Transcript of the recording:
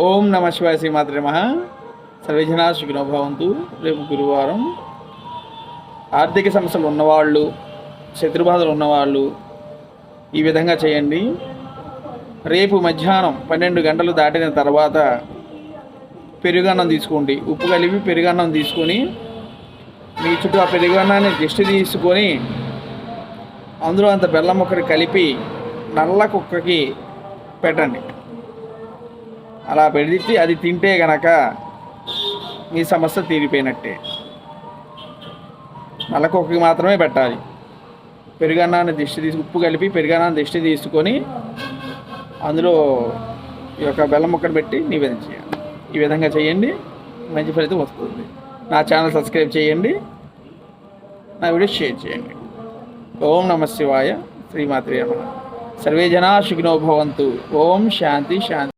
ఓం నమ శివాయ శ్రీమాత్రే నమః. సర్వేజనా సుఖినో భవంతు. రేపు గురువారం. ఆర్థిక సమస్యలు ఉన్నవాళ్ళు, శత్రుబాధలు ఉన్నవాళ్ళు ఈ విధంగా చేయండి. రేపు మధ్యాహ్నం 12 గంటలు దాటిన తర్వాత పెరుగన్నం తీసుకోండి. ఉప్పు కలిపి పెరుగన్నం తీసుకొని మీ చుట్టూ ఆ పెరుగన్నాన్ని దిష్టి తీసుకొని అందులో అంత బెల్లం ముక్కని కలిపి నల్ల కుక్కకి పెట్టండి. అలా పెడితే అది తింటే గనక మీ సమస్య తీరిపోయినట్టే. నల్ల కుక్కకి మాత్రమే పెట్టాలి. పెరుగన్నాన్ని ఉప్పు కలిపి పెరుగన్నాన్ని దిష్టి తీసుకొని అందులో ఈ యొక్క బెల్లం ముక్కను పెట్టి నివేదన చేయాలి. ఈ విధంగా చేయండి, మంచి ఫలితం వస్తుంది. నా ఛానల్ సబ్స్క్రైబ్ చేయండి, నా వీడియో షేర్ చేయండి. ఓం నమ శివాయ. శ్రీమాత్రే నమః. సర్వే జనా సుఖినో భవంతు. ఓం శాంతి శాంతి.